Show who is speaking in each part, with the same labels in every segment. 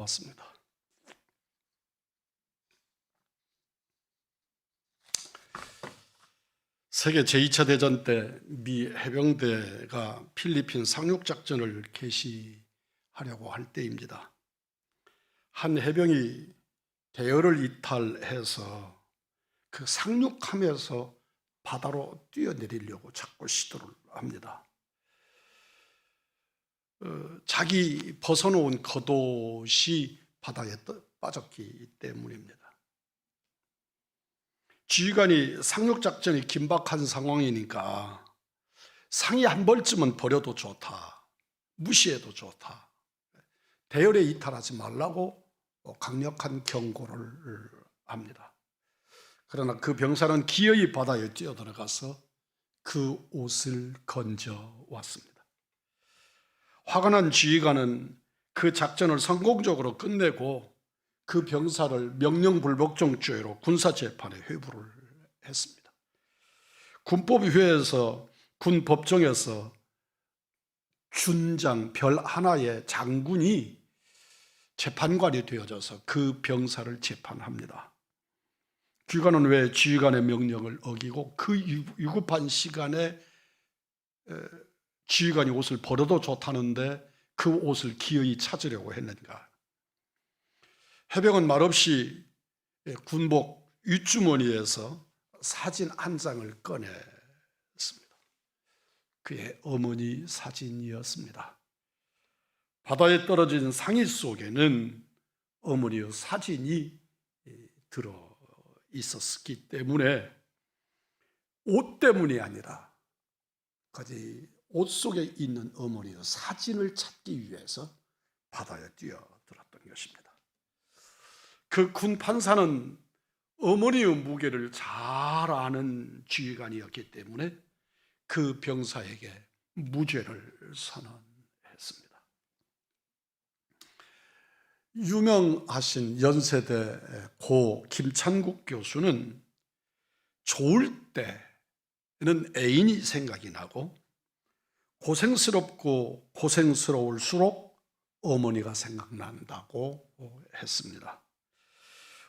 Speaker 1: 왔습니다. 세계 제2차 대전 때 미 해병대가 필리핀 상륙작전을 개시하려고 할 때입니다. 한 해병이 대열을 이탈해서 그 상륙함에서 바다로 뛰어내리려고 자꾸 시도를 합니다. 자기 벗어놓은 겉옷이 바다에 빠졌기 때문입니다. 지휘관이 상륙작전이 긴박한 상황이니까 상의 한 벌쯤은 버려도 좋다, 무시해도 좋다, 대열에 이탈하지 말라고 강력한 경고를 합니다. 그러나 그 병사는 기어이 바다에 뛰어들어가서 그 옷을 건져왔습니다. 화가 난 지휘관은 그 작전을 성공적으로 끝내고 그 병사를 명령불복종죄로 군사재판에 회부를 했습니다. 군법위에서 군법정에서 준장 별 하나의 장군이 재판관이 되어져서 그 병사를 재판합니다. 기관은 왜 지휘관의 명령을 어기고 그 위급한 시간에 지휘관이 옷을 버려도 좋다는데 그 옷을 기어이 찾으려고 했는가? 해병은 말없이 군복 윗주머니에서 사진 한 장을 꺼냈습니다. 그의 어머니 사진이었습니다. 바다에 떨어진 상의 속에는 어머니의 사진이 들어 있었기 때문에 옷 때문이 아니라 옷 속에 있는 어머니의 사진을 찾기 위해서 바다에 뛰어들었던 것입니다. 그 군 판사는 어머니의 무게를 잘 아는 지휘관이었기 때문에 그 병사에게 무죄를 선언했습니다. 유명하신 연세대 고 김찬국 교수는 좋을 때는 애인이 생각이 나고 고생스럽고 고생스러울수록 어머니가 생각난다고 했습니다.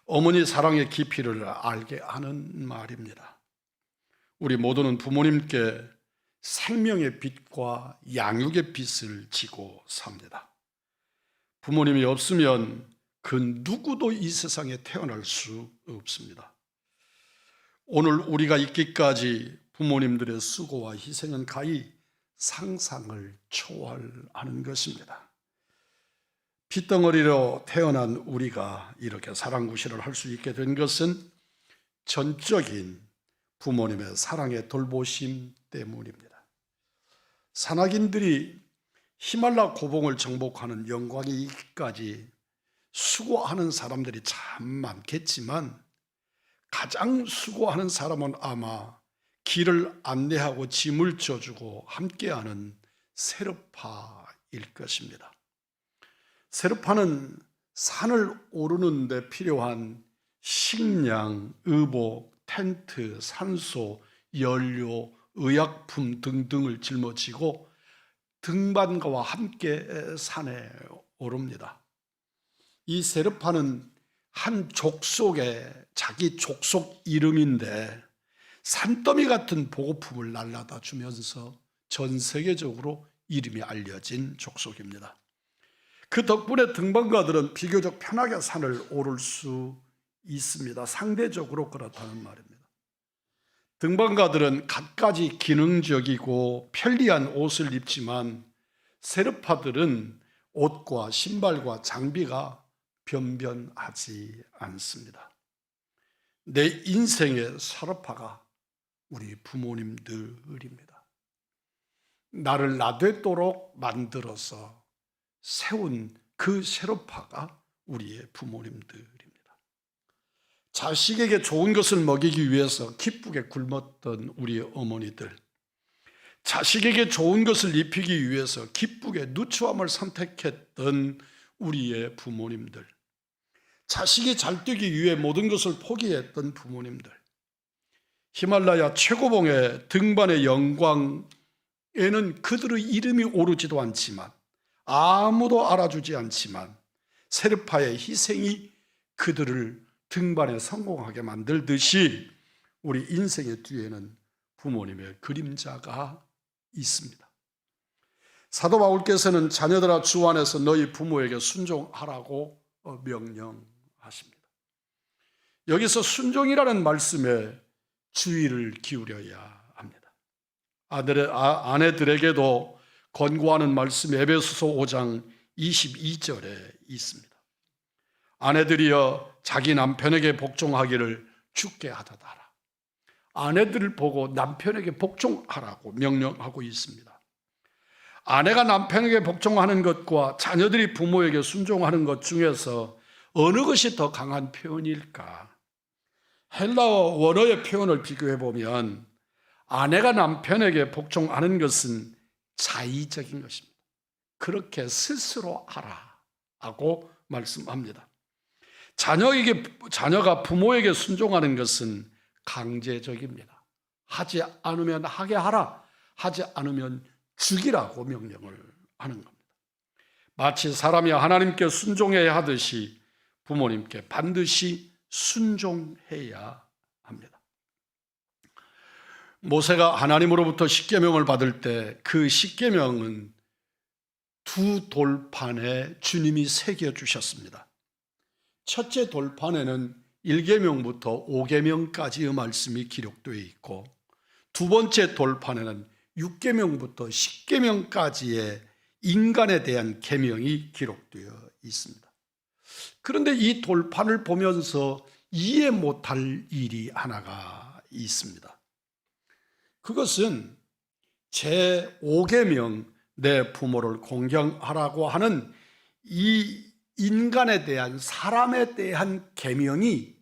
Speaker 1: 어머니 사랑의 깊이를 알게 하는 말입니다. 우리 모두는 부모님께 생명의 빚과 양육의 빚을 지고 삽니다. 부모님이 없으면 그 누구도 이 세상에 태어날 수 없습니다. 오늘 우리가 있기까지 부모님들의 수고와 희생은 가히 상상을 초월하는 것입니다. 핏덩어리로 태어난 우리가 이렇게 사랑구실을 할 수 있게 된 것은 전적인 부모님의 사랑의 돌보심 때문입니다. 산악인들이 히말라 고봉을 정복하는 영광이 있기까지 수고하는 사람들이 참 많겠지만 가장 수고하는 사람은 아마 길을 안내하고 짐을 져주고 함께하는 세르파일 것입니다. 세르파는 산을 오르는 데 필요한 식량, 의복, 텐트, 산소, 연료, 의약품 등등을 짊어지고 등반가와 함께 산에 오릅니다. 이 세르파는 한 족속의 자기 족속 이름인데 산더미 같은 보급품을 날라다 주면서 전 세계적으로 이름이 알려진 족속입니다. 그 덕분에 등반가들은 비교적 편하게 산을 오를 수 있습니다. 상대적으로 그렇다는 말입니다. 등반가들은 갖가지 기능적이고 편리한 옷을 입지만 세르파들은 옷과 신발과 장비가 변변하지 않습니다. 내 인생의 세르파가 우리 부모님들입니다. 나를 나되도록 만들어서 세운 그 세르파가 우리의 부모님들입니다. 자식에게 좋은 것을 먹이기 위해서 기쁘게 굶었던 우리의 어머니들, 자식에게 좋은 것을 입히기 위해서 기쁘게 누추함을 선택했던 우리의 부모님들, 자식이 잘 되기 위해 모든 것을 포기했던 부모님들, 히말라야 최고봉의 등반의 영광에는 그들의 이름이 오르지도 않지만 아무도 알아주지 않지만 세르파의 희생이 그들을 등반에 성공하게 만들듯이 우리 인생의 뒤에는 부모님의 그림자가 있습니다. 사도 바울께서는 자녀들아 주 안에서 너희 부모에게 순종하라고 명령하십니다. 여기서 순종이라는 말씀에 주의를 기울여야 합니다. 아내들에게도 권고하는 말씀이 에베소서 5장 22절에 있습니다. 아내들이여 자기 남편에게 복종하기를 주께 하도다라. 아내들을 보고 남편에게 복종하라고 명령하고 있습니다. 아내가 남편에게 복종하는 것과 자녀들이 부모에게 순종하는 것 중에서 어느 것이 더 강한 표현일까? 헬라어 원어의 표현을 비교해 보면 아내가 남편에게 복종하는 것은 자의적인 것입니다. 그렇게 스스로 하라고 말씀합니다. 자녀가 부모에게 순종하는 것은 강제적입니다. 하지 않으면 하게 하라, 하지 않으면 죽이라고 명령을 하는 겁니다. 마치 사람이 하나님께 순종해야 하듯이 부모님께 반드시 순종해야 합니다. 모세가 하나님으로부터 십계명을 받을 때 그 십계명은 두 돌판에 주님이 새겨 주셨습니다. 첫째 돌판에는 1계명부터 5계명까지의 말씀이 기록되어 있고, 두 번째 돌판에는 6계명부터 10계명까지의 인간에 대한 계명이 기록되어 있습니다. 그런데 이 돌판을 보면서 이해 못할 일이 하나가 있습니다. 그것은 제5계명 내 부모를 공경하라고 하는 이 인간에 대한, 사람에 대한 계명이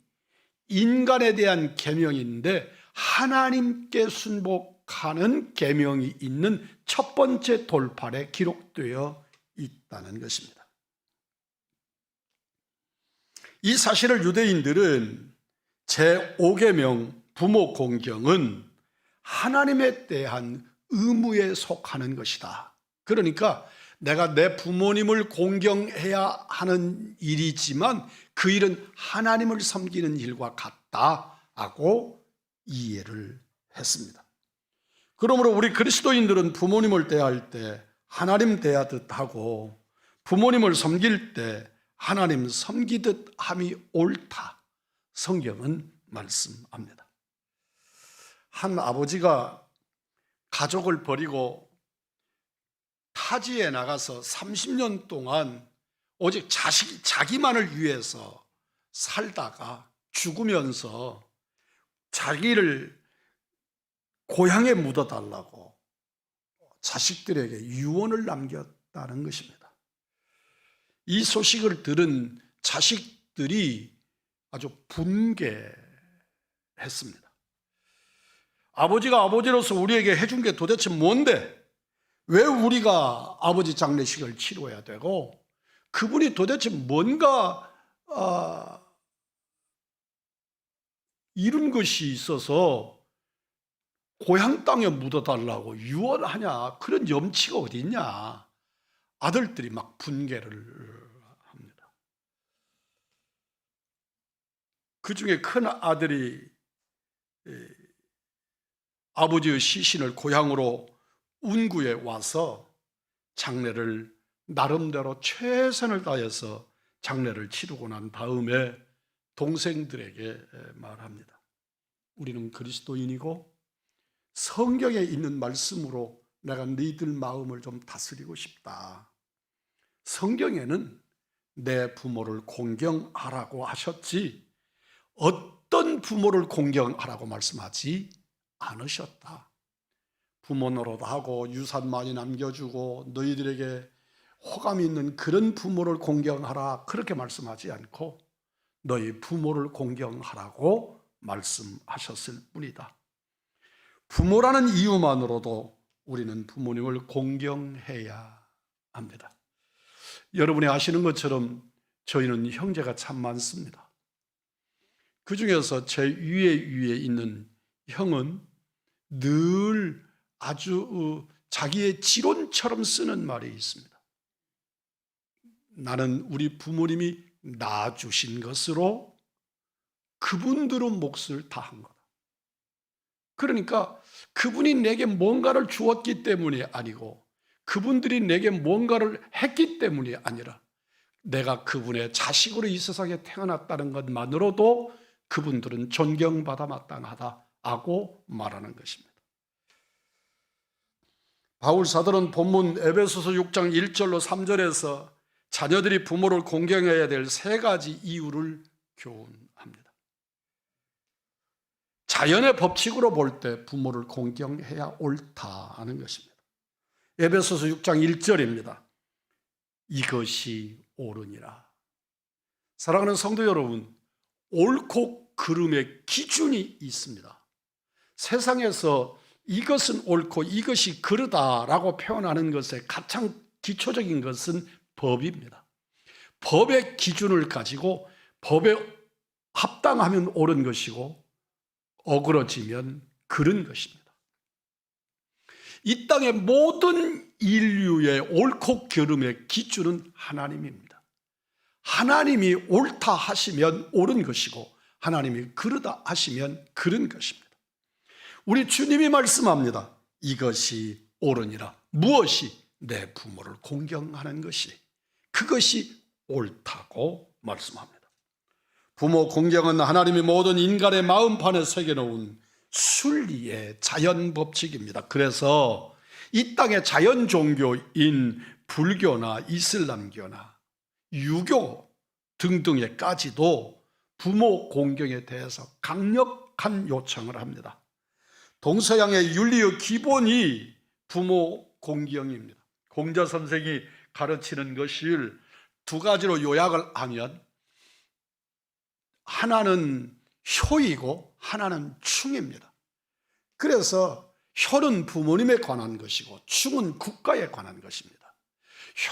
Speaker 1: 인간에 대한 계명인데 하나님께 순복하는 계명이 있는 첫 번째 돌판에 기록되어 있다는 것입니다. 이 사실을 유대인들은 제5계명 부모 공경은 하나님에 대한 의무에 속하는 것이다. 그러니까 내가 내 부모님을 공경해야 하는 일이지만 그 일은 하나님을 섬기는 일과 같다고 이해를 했습니다. 그러므로 우리 그리스도인들은 부모님을 대할 때 하나님 대하듯 하고 부모님을 섬길 때 하나님 섬기듯 함이 옳다, 성경은 말씀합니다. 한 아버지가 가족을 버리고 타지에 나가서 30년 동안 오직 자기만을 위해서 살다가 죽으면서 자기를 고향에 묻어달라고 자식들에게 유언을 남겼다는 것입니다. 이 소식을 들은 자식들이 아주 분개했습니다. 아버지가 아버지로서 우리에게 해준 게 도대체 뭔데? 왜 우리가 아버지 장례식을 치러야 되고 그분이 도대체 뭔가 이룬 것이 있어서 고향 땅에 묻어달라고 유언하냐? 그런 염치가 어디 있냐? 아들들이 막 분개를 합니다. 그 중에 큰 아들이 아버지의 시신을 고향으로 운구에 와서 장례를 나름대로 최선을 다해서 장례를 치르고 난 다음에 동생들에게 말합니다. 우리는 그리스도인이고 성경에 있는 말씀으로 내가 너희들 마음을 좀 다스리고 싶다. 성경에는 내 부모를 공경하라고 하셨지 어떤 부모를 공경하라고 말씀하지 않으셨다. 부모 노릇하고 유산 많이 남겨주고 너희들에게 호감 있는 그런 부모를 공경하라 그렇게 말씀하지 않고 너희 부모를 공경하라고 말씀하셨을 뿐이다. 부모라는 이유만으로도 우리는 부모님을 공경해야 합니다. 여러분이 아시는 것처럼 저희는 형제가 참 많습니다. 그 중에서 제 위에 있는 형은 늘 아주 자기의 지론처럼 쓰는 말이 있습니다. 나는 우리 부모님이 낳아주신 것으로 그분들은 몫을 다한 거다. 그러니까 그분이 내게 뭔가를 주었기 때문이 아니고 그분들이 내게 뭔가를 했기 때문이 아니라 내가 그분의 자식으로 이 세상에 태어났다는 것만으로도 그분들은 존경받아 마땅하다고 말하는 것입니다. 바울 사도는 본문 에베소서 6장 1절로 3절에서 자녀들이 부모를 공경해야 될 세 가지 이유를 교훈합니다. 자연의 법칙으로 볼 때 부모를 공경해야 옳다는 것입니다. 에베소서 6장 1절입니다. 이것이 옳으니라. 사랑하는 성도 여러분, 옳고 그름의 기준이 있습니다. 세상에서 이것은 옳고 이것이 그르다라고 표현하는 것의 가장 기초적인 것은 법입니다. 법의 기준을 가지고 법에 합당하면 옳은 것이고 어그러지면 그른 것입니다. 이 땅의 모든 인류의 옳고 그름의 기준은 하나님입니다. 하나님이 옳다 하시면 옳은 것이고 하나님이 그르다 하시면 그른 것입니다. 우리 주님이 말씀합니다. 이것이 옳으니라. 무엇이? 내 부모를 공경하는 것이, 그것이 옳다고 말씀합니다. 부모 공경은 하나님이 모든 인간의 마음판에 새겨놓은 순리의 자연 법칙입니다. 그래서 이 땅의 자연 종교인 불교나 이슬람교나 유교 등등에까지도 부모 공경에 대해서 강력한 요청을 합니다. 동서양의 윤리의 기본이 부모 공경입니다. 공자 선생이 가르치는 것을 두 가지로 요약을 하면 하나는 효이고 하나는 충입니다. 그래서 효는 부모님에 관한 것이고 충은 국가에 관한 것입니다.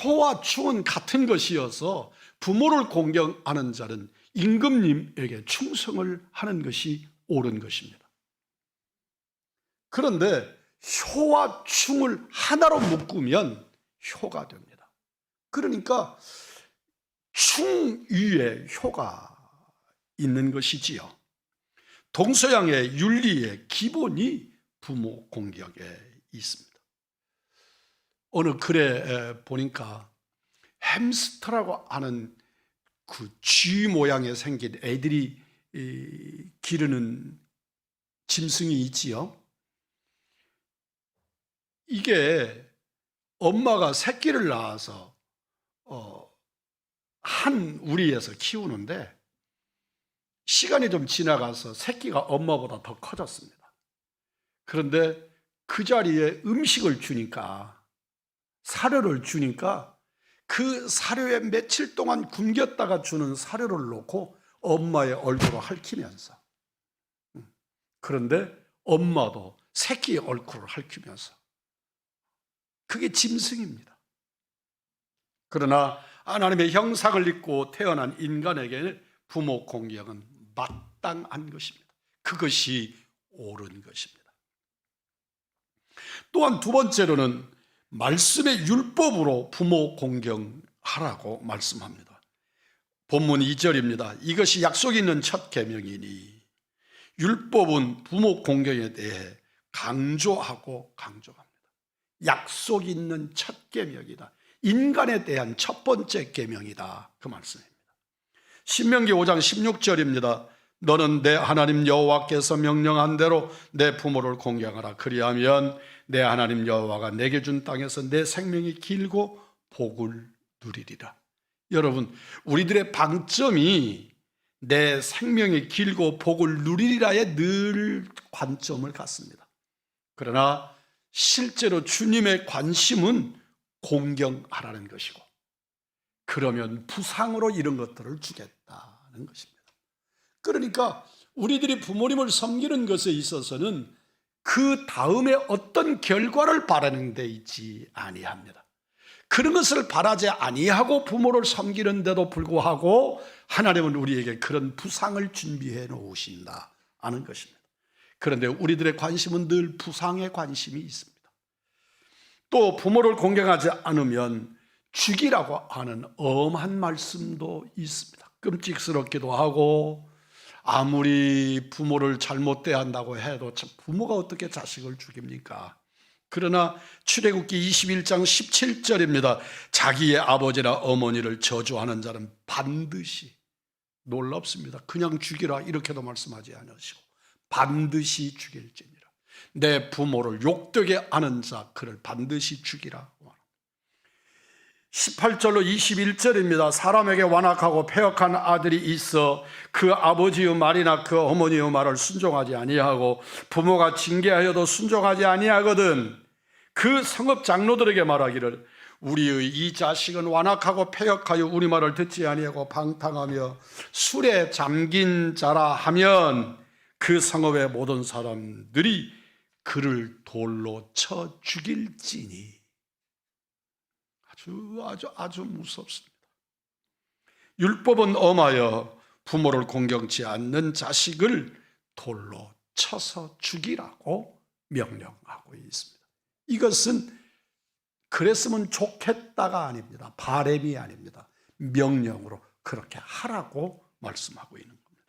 Speaker 1: 효와 충은 같은 것이어서 부모를 공경하는 자는 임금님에게 충성을 하는 것이 옳은 것입니다. 그런데 효와 충을 하나로 묶으면 효가 됩니다. 그러니까 충 위에 효가 있는 것이지요. 동서양의 윤리의 기본이 부모 공경에 있습니다. 어느 글에 보니까 햄스터라고 하는 그 쥐 모양에 생긴 애들이 기르는 짐승이 있지요. 이게 엄마가 새끼를 낳아서 한 우리에서 키우는데 시간이 좀 지나가서 새끼가 엄마보다 더 커졌습니다. 그런데 그 자리에 음식을 주니까, 사료를 주니까 그 사료에 며칠 동안 굶겼다가 주는 사료를 놓고 엄마의 얼굴을 핥히면서, 그런데 엄마도 새끼의 얼굴을 핥히면서, 그게 짐승입니다. 그러나 하나님의 형상을 입고 태어난 인간에게 부모 공경은 마땅한 것입니다. 그것이 옳은 것입니다. 또한 두 번째로는 말씀의 율법으로 부모 공경하라고 말씀합니다. 본문 2절입니다. 이것이 약속이 있는 첫 계명이니. 율법은 부모 공경에 대해 강조하고 강조합니다. 약속 있는 첫 계명이다. 인간에 대한 첫 번째 계명이다. 그 말씀입니다. 신명기 5장 16절입니다. 너는 내 하나님 여호와께서 명령한 대로 내 부모를 공경하라. 그리하면 내 하나님 여호와가 내게 준 땅에서 내 생명이 길고 복을 누리리라. 여러분, 우리들의 방점이 내 생명이 길고 복을 누리리라에 늘 관점을 갖습니다. 그러나 실제로 주님의 관심은 공경하라는 것이고, 그러면 부상으로 이런 것들을 주겠다는 것입니다. 그러니까 우리들이 부모님을 섬기는 것에 있어서는 그 다음에 어떤 결과를 바라는 데 있지 아니합니다. 그런 것을 바라지 아니하고 부모를 섬기는데도 불구하고 하나님은 우리에게 그런 부상을 준비해 놓으신다 하는 것입니다. 그런데 우리들의 관심은 늘 부상에 관심이 있습니다. 또 부모를 공경하지 않으면 죽이라고 하는 엄한 말씀도 있습니다. 끔찍스럽기도 하고, 아무리 부모를 잘못 대한다고 해도 참 부모가 어떻게 자식을 죽입니까? 그러나 출애굽기 21장 17절입니다. 자기의 아버지나 어머니를 저주하는 자는 반드시, 놀랍습니다. 그냥 죽이라 이렇게도 말씀하지 않으시고 반드시 죽일지니라. 내 부모를 욕되게 하는 자 그를 반드시 죽이라. 18절로 21절입니다. 사람에게 완악하고 패역한 아들이 있어 그 아버지의 말이나 그 어머니의 말을 순종하지 아니하고 부모가 징계하여도 순종하지 아니하거든 그 성읍 장로들에게 말하기를 우리의 이 자식은 완악하고 패역하여 우리 말을 듣지 아니하고 방탕하며 술에 잠긴 자라 하면 그 성읍의 모든 사람들이 그를 돌로 쳐 죽일지니. 아주 무섭습니다. 율법은 엄하여 부모를 공경치 않는 자식을 돌로 쳐서 죽이라고 명령하고 있습니다. 이것은 그랬으면 좋겠다가 아닙니다. 바람이 아닙니다. 명령으로 그렇게 하라고 말씀하고 있는 겁니다.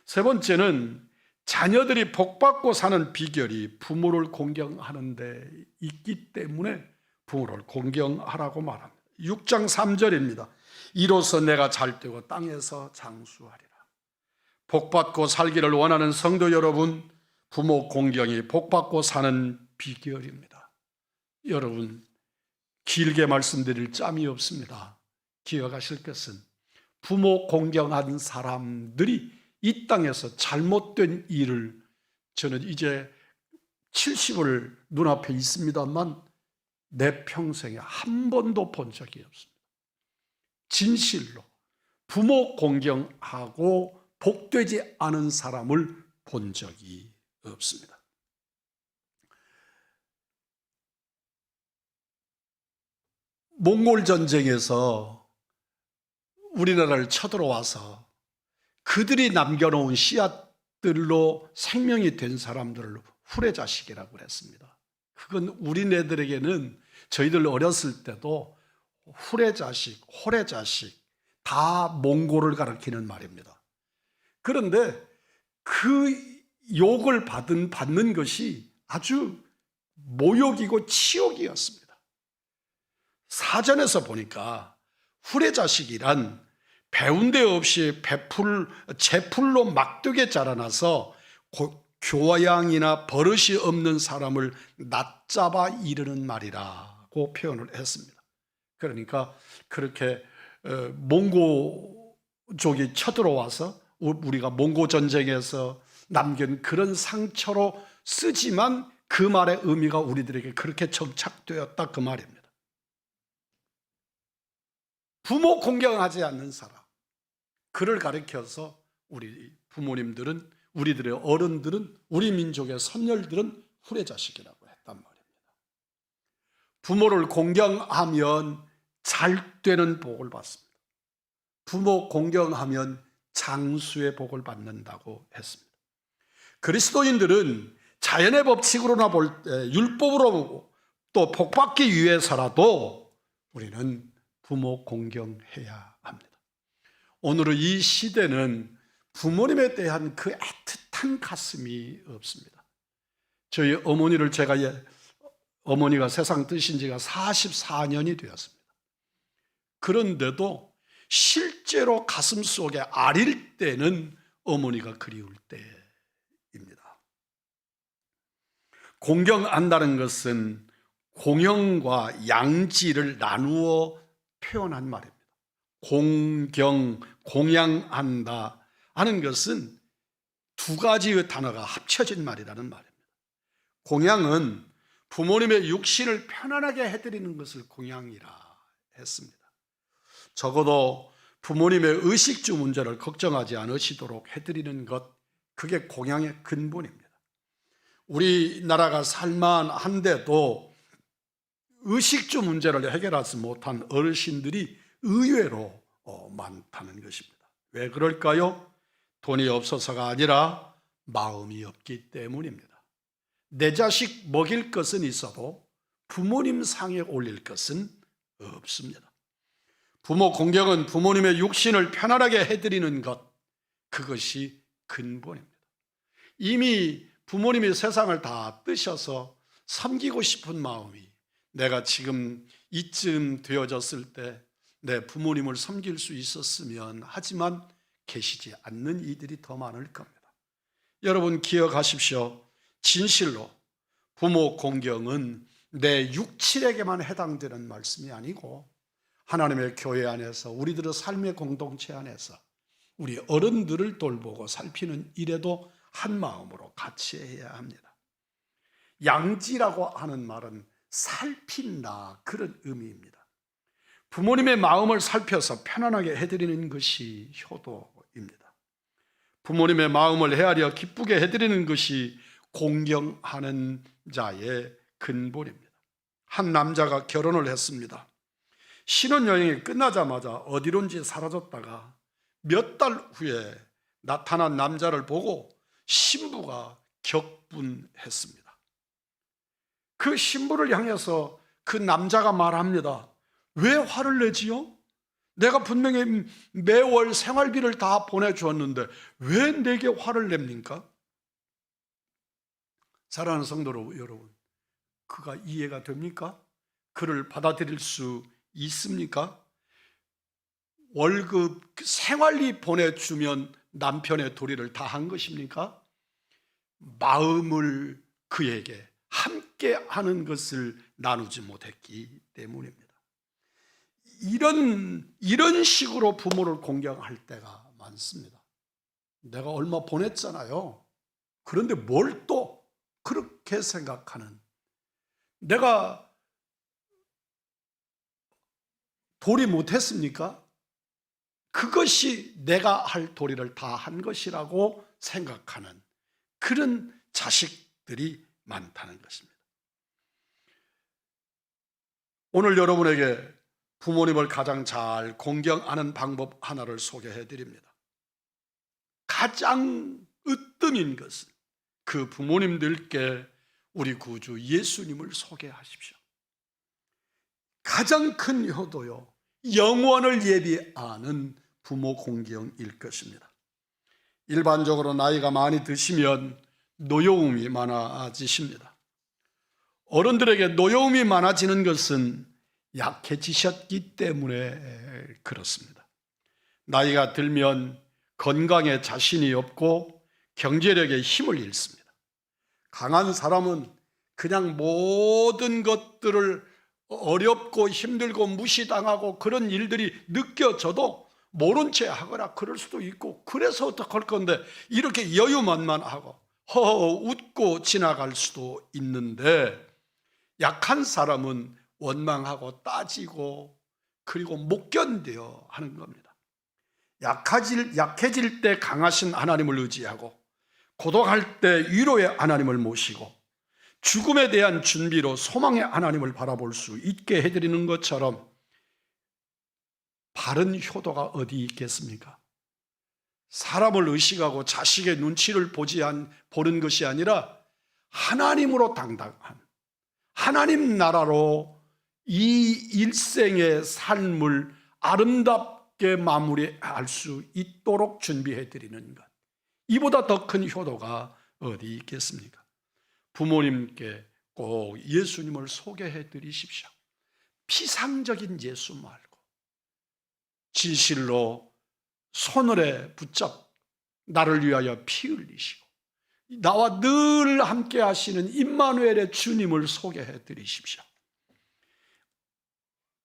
Speaker 1: 세 번째는 자녀들이 복받고 사는 비결이 부모를 공경하는 데 있기 때문에 부모를 공경하라고 말합니다. 6장 3절입니다. 이로써 내가 잘되고 땅에서 장수하리라. 복받고 살기를 원하는 성도 여러분, 부모 공경이 복받고 사는 비결입니다. 여러분, 길게 말씀드릴 짬이 없습니다. 기억하실 것은 부모 공경한 사람들이 이 땅에서 잘못된 일을, 저는 이제 70을 눈앞에 있습니다만 내 평생에 한 번도 본 적이 없습니다. 진실로 부모 공경하고 복되지 않은 사람을 본 적이 없습니다. 몽골 전쟁에서 우리나라를 쳐들어와서 그들이 남겨놓은 씨앗들로 생명이 된 사람들을 후레자식이라고 했습니다. 그건 우리네들에게는 저희들 어렸을 때도 후레자식, 호레자식 다 몽골을 가리키는 말입니다. 그런데 그 욕을 받는 것이 아주 모욕이고 치욕이었습니다. 사전에서 보니까 후레자식이란 배운 데 없이 제풀로 막되게 자라나서 교양이나 버릇이 없는 사람을 낮잡아 이르는 말이라고 표현을 했습니다. 그러니까 그렇게 몽고족이 쳐들어와서 우리가 몽고 전쟁에서 남긴 그런 상처로 쓰지만 그 말의 의미가 우리들에게 그렇게 정착되었다, 그 말입니다. 부모 공경하지 않는 사람, 그를 가리켜서 우리 부모님들은, 우리들의 어른들은, 우리 민족의 선열들은 후레자식이라고 했단 말입니다. 부모를 공경하면 잘 되는 복을 받습니다. 부모 공경하면 장수의 복을 받는다고 했습니다. 그리스도인들은 자연의 법칙으로나 볼 때, 율법으로 또 복받기 위해서라도 우리는 부모 공경해야 합니다. 오늘의 이 시대는 부모님에 대한 그 애틋한 가슴이 없습니다. 저희 어머니를 어머니가 세상 뜨신 지가 44년이 되었습니다. 그런데도 실제로 가슴 속에 아릴 때는 어머니가 그리울 때입니다. 공경한다는 것은 공영과 양지를 나누어 표현한 말입니다. 공양한다 하는 것은 두 가지의 단어가 합쳐진 말이라는 말입니다. 공양은 부모님의 육신을 편안하게 해드리는 것을 공양이라 했습니다. 적어도 부모님의 의식주 문제를 걱정하지 않으시도록 해드리는 것, 그게 공양의 근본입니다. 우리나라가 살만한데도 의식주 문제를 해결하지 못한 어르신들이 의외로 많다는 것입니다. 왜 그럴까요? 돈이 없어서가 아니라 마음이 없기 때문입니다. 내 자식 먹일 것은 있어도 부모님 상에 올릴 것은 없습니다. 부모 공경은 부모님의 육신을 편안하게 해드리는 것, 그것이 근본입니다. 이미 부모님이 세상을 다 뜨셔서 섬기고 싶은 마음이 내가 지금 이쯤 되어졌을 때 내 부모님을 섬길 수 있었으면 하지만 계시지 않는 이들이 더 많을 겁니다. 여러분 기억하십시오. 진실로 부모 공경은 내 육칠에게만 해당되는 말씀이 아니고 하나님의 교회 안에서 우리들의 삶의 공동체 안에서 우리 어른들을 돌보고 살피는 일에도 한 마음으로 같이 해야 합니다. 양지라고 하는 말은 살핀다, 그런 의미입니다. 부모님의 마음을 살펴서 편안하게 해드리는 것이 효도입니다. 부모님의 마음을 헤아려 기쁘게 해드리는 것이 공경하는 자의 근본입니다. 한 남자가 결혼을 했습니다. 신혼여행이 끝나자마자 어디론지 사라졌다가 몇 달 후에 나타난 남자를 보고 신부가 격분했습니다. 그 신부를 향해서 그 남자가 말합니다. 왜 화를 내지요? 내가 분명히 매월 생활비를 다 보내주었는데 왜 내게 화를 냅니까? 사랑하는 성도 여러분, 그가 이해가 됩니까? 그를 받아들일 수 있습니까? 월급 생활비 보내주면 남편의 도리를 다 한 것입니까? 마음을 그에게 함께 하는 것을 나누지 못했기 때문입니다. 이런 식으로 부모를 공경할 때가 많습니다. 내가 얼마 보냈잖아요. 그런데 뭘 또 그렇게 생각하는, 내가 도리 못했습니까? 그것이 내가 할 도리를 다 한 것이라고 생각하는 그런 자식들이 많다는 것입니다. 오늘 여러분에게 부모님을 가장 잘 공경하는 방법 하나를 소개해 드립니다. 가장 으뜸인 것은 그 부모님들께 우리 구주 예수님을 소개하십시오. 가장 큰 효도요, 영원을 예비하는 부모 공경일 것입니다. 일반적으로 나이가 많이 드시면 노여움이 많아지십니다. 어른들에게 노여움이 많아지는 것은 약해지셨기 때문에 그렇습니다. 나이가 들면 건강에 자신이 없고 경제력에 힘을 잃습니다. 강한 사람은 그냥 모든 것들을 어렵고 힘들고 무시당하고 그런 일들이 느껴져도 모른 채 하거나 그럴 수도 있고, 그래서 어떡할 건데 이렇게 여유만만하고 허허 웃고 지나갈 수도 있는데, 약한 사람은 원망하고 따지고 그리고 못 견뎌 하는 겁니다. 약해질 때 강하신 하나님을 의지하고, 고독할 때 위로의 하나님을 모시고, 죽음에 대한 준비로 소망의 하나님을 바라볼 수 있게 해드리는 것처럼 바른 효도가 어디 있겠습니까? 사람을 의식하고 자식의 눈치를 보는 것이 아니라 하나님으로 당당한, 하나님 나라로 이 일생의 삶을 아름답게 마무리할 수 있도록 준비해 드리는 것, 이보다 더 큰 효도가 어디 있겠습니까? 부모님께 꼭 예수님을 소개해 드리십시오. 피상적인 예수 말고 진실로 손을에 붙잡 나를 위하여 피 흘리시고 나와 늘 함께 하시는 임마누엘의 주님을 소개해 드리십시오.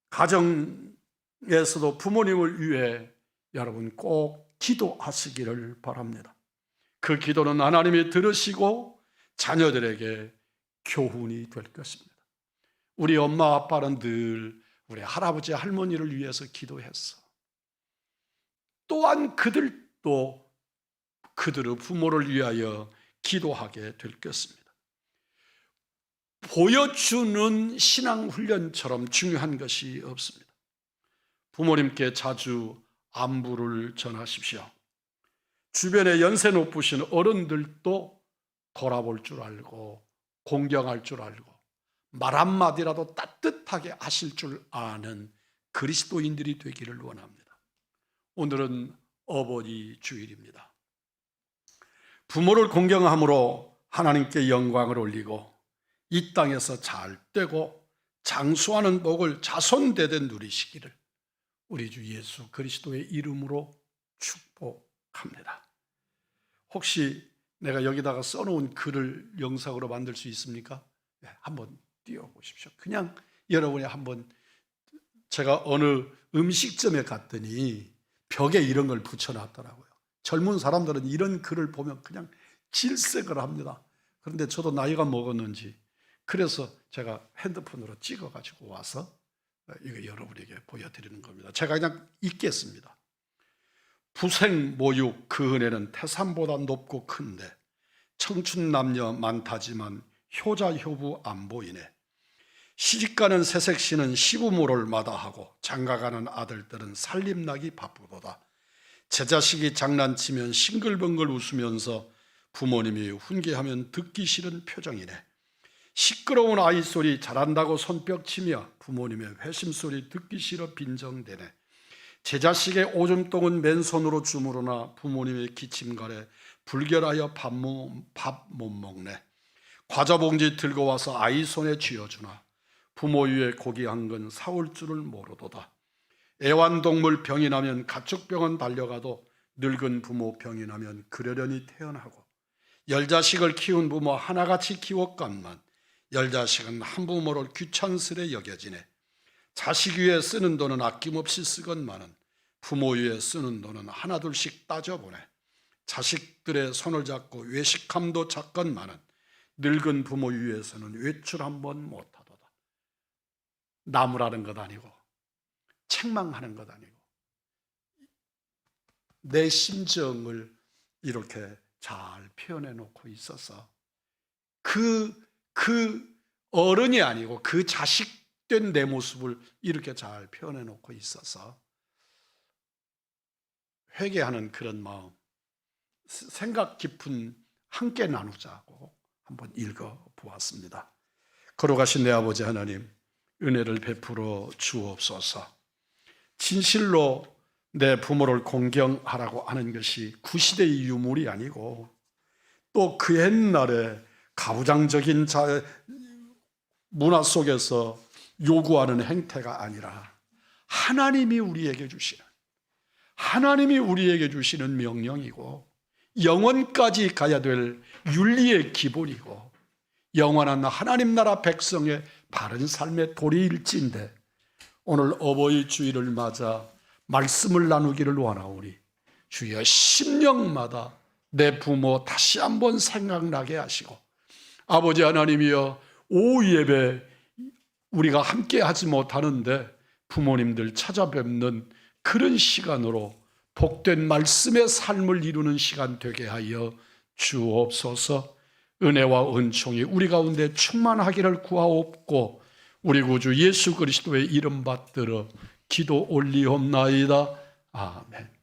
Speaker 1: 가정에서도 부모님을 위해 여러분 꼭 기도하시기를 바랍니다. 그 기도는 하나님이 들으시고 자녀들에게 교훈이 될 것입니다. 우리 엄마 아빠는 늘 우리 할아버지 할머니를 위해서 기도했어. 또한 그들도 그들의 부모를 위하여 기도하게 될 것입니다. 보여주는 신앙훈련처럼 중요한 것이 없습니다. 부모님께 자주 안부를 전하십시오. 주변에 연세 높으신 어른들도 돌아볼 줄 알고 공경할 줄 알고 말 한마디라도 따뜻하게 하실 줄 아는 그리스도인들이 되기를 원합니다. 오늘은 어버이 주일입니다. 부모를 공경함으로 하나님께 영광을 올리고 이 땅에서 잘 되고 장수하는 복을 자손대대 누리시기를 우리 주 예수 그리스도의 이름으로 축복합니다. 혹시 내가 여기다가 써놓은 글을 영상으로 만들 수 있습니까? 네, 한번 띄워보십시오. 그냥 여러분이 한번, 제가 어느 음식점에 갔더니 벽에 이런 걸 붙여놨더라고요. 젊은 사람들은 이런 글을 보면 그냥 질색을 합니다. 그런데 저도 나이가 먹었는지 그래서 제가 핸드폰으로 찍어가지고 와서 이거 여러분에게 보여드리는 겁니다. 제가 그냥 읽겠습니다. 부생 모육 그 은혜는 태산보다 높고 큰데 청춘 남녀 많다지만 효자 효부 안 보이네. 시집가는 새색시는 시부모를 마다하고 장가가는 아들들은 살림나기 바쁘도다. 제 자식이 장난치면 싱글벙글 웃으면서 부모님이 훈계하면 듣기 싫은 표정이네. 시끄러운 아이 소리 잘한다고 손뼉치며 부모님의 회심소리 듣기 싫어 빈정대네. 제 자식의 오줌똥은 맨손으로 주무르나 부모님의 기침가래 불결하여 밥 못 먹네. 과자 봉지 들고 와서 아이 손에 쥐어주나 부모 위에 고기 한 건 사올 줄을 모르도다. 애완동물 병이 나면 가축병원 달려가도 늙은 부모 병이 나면 그러려니 태어나고 10자식을 키운 부모 하나같이 키웠건만 10자식은 한 부모를 귀찮스레 여겨지네. 자식 위에 쓰는 돈은 아낌없이 쓰건만은 부모 위에 쓰는 돈은 하나둘씩 따져보네. 자식들의 손을 잡고 외식함도 작건만은 늙은 부모 위에서는 외출 한번 못하도다. 나무라는 것 아니고 책망하는 것 아니고 내 심정을 이렇게 잘 표현해 놓고 있어서 그 어른이 아니고 그 자식된 내 모습을 이렇게 잘 표현해 놓고 있어서 회개하는 그런 마음, 생각 깊은 함께 나누자고 한번 읽어 보았습니다. 걸어가신 내 아버지 하나님, 은혜를 베풀어 주옵소서. 진실로 내 부모를 공경하라고 하는 것이 구시대의 유물이 아니고 또 그 옛날에 가부장적인 문화 속에서 요구하는 행태가 아니라 하나님이 우리에게 주시는 명령이고 영원까지 가야 될 윤리의 기본이고 영원한 하나님 나라 백성의 바른 삶의 도리일진데 오늘 어버이 주일을 맞아 말씀을 나누기를 원하오니 주여 심령마다 내 부모 다시 한번 생각나게 하시고 아버지 하나님이여 오후 예배 우리가 함께 하지 못하는데 부모님들 찾아뵙는 그런 시간으로 복된 말씀의 삶을 이루는 시간 되게 하여 주옵소서. 은혜와 은총이 우리 가운데 충만하기를 구하옵고 우리 구주 예수 그리스도의 이름 받들어 기도 올리옵나이다. 아멘.